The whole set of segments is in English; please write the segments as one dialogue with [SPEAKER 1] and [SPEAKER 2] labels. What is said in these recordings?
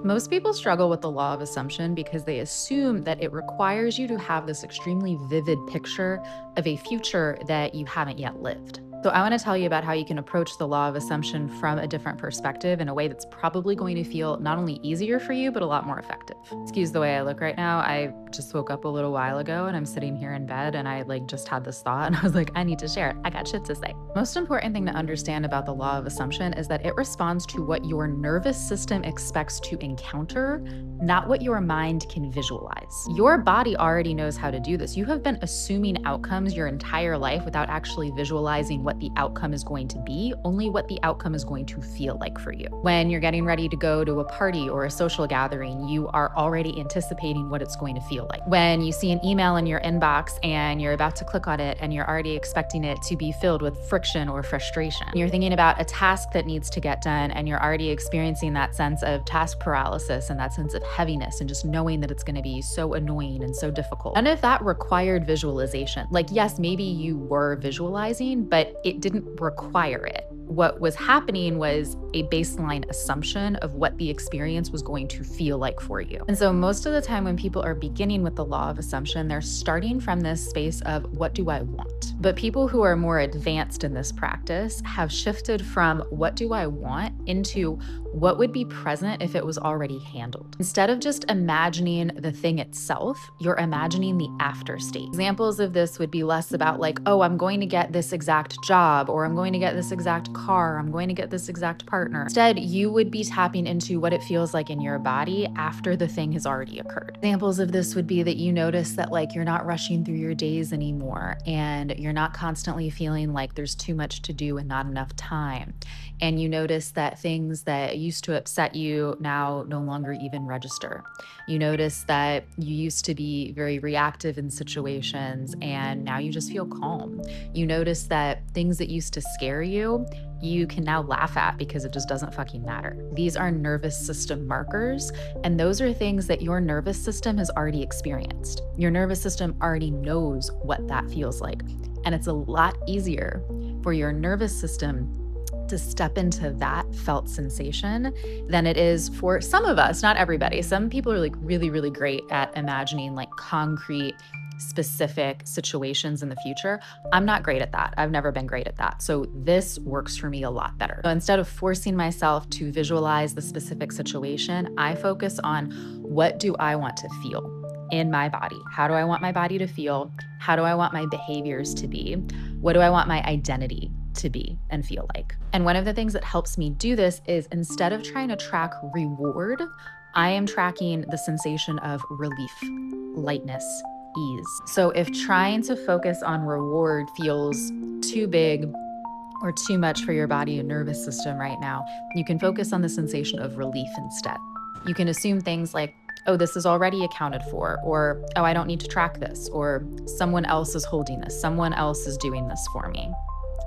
[SPEAKER 1] Most people struggle with the law of assumption because they assume that it requires you to have this extremely vivid picture of a future that you haven't yet lived. So, I want to tell you about how you can approach the law of assumption from a different perspective in a way that's probably going to feel not only easier for you, but a lot more effective. Excuse the way I look right now. I just woke up a little while ago and I'm sitting here in bed and I just had this thought and I was like, I need to share it. I got shit to say. Most important thing to understand about the law of assumption is that it responds to what your nervous system expects to encounter, not what your mind can visualize. Your body already knows how to do this. You have been assuming outcomes your entire life without actually visualizing what the outcome is going to be, only what the outcome is going to feel like for you. When you're getting ready to go to a party or a social gathering, you are already anticipating what it's going to feel like. When you see an email in your inbox and you're about to click on it and you're already expecting it to be filled with friction or frustration. You're thinking about a task that needs to get done and you're already experiencing that sense of task paralysis and that sense of heaviness and just knowing that it's going to be so annoying and so difficult. None of that required visualization. Yes, maybe you were visualizing, but it didn't require it. What was happening was a baseline assumption of what the experience was going to feel like for you. And so most of the time when people are beginning with the law of assumption, they're starting from this space of what do I want? But people who are more advanced in this practice have shifted from what do I want into what would be present if it was already handled. Instead of just imagining the thing itself, you're imagining the after state. Examples of this would be less about oh, I'm going to get this exact job, or I'm going to get this exact car, I'm going to get this exact partner. Instead, you would be tapping into what it feels like in your body after the thing has already occurred. Examples of this would be that you notice that you're not rushing through your days anymore, and you're not constantly feeling like there's too much to do and not enough time. And you notice that things that used to upset you now no longer even register. You notice that you used to be very reactive in situations and now you just feel calm. You notice that things that used to scare you, you can now laugh at because it just doesn't fucking matter. These are nervous system markers, and those are things that your nervous system has already experienced. Your nervous system already knows what that feels like. And it's a lot easier for your nervous system to step into that felt sensation than it is for some of us, not everybody. Some people are really, really great at imagining concrete, specific situations in the future. I'm not great at that. I've never been great at that. So this works for me a lot better. So instead of forcing myself to visualize the specific situation, I focus on what do I want to feel in my body? How do I want my body to feel? How do I want my behaviors to be? What do I want my identity to be and feel like? And one of the things that helps me do this is instead of trying to track reward, I am tracking the sensation of relief, lightness, ease. So if trying to focus on reward feels too big or too much for your body and nervous system right now, you can focus on the sensation of relief instead. You can assume things like, oh, this is already accounted for, or, oh, I don't need to track this, or someone else is holding this, someone else is doing this for me.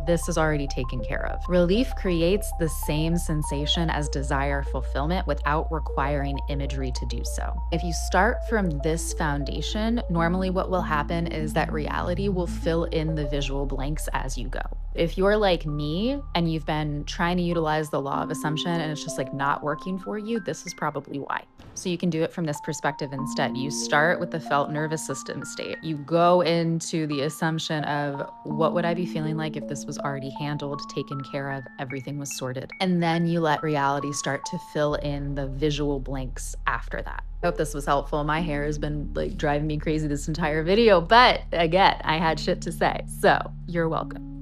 [SPEAKER 1] This is already taken care of. Relief creates the same sensation as desire fulfillment without requiring imagery to do so. If you start from this foundation, normally what will happen is that reality will fill in the visual blanks as you go. If you're like me and you've been trying to utilize the law of assumption and it's just not working for you, this is probably why. So you can do it from this perspective instead. You start with the felt nervous system state. You go into the assumption of what would I be feeling like if this was already handled, taken care of, everything was sorted. And then you let reality start to fill in the visual blanks after that. I hope this was helpful. My hair has been driving me crazy this entire video, but again, I had shit to say. So you're welcome.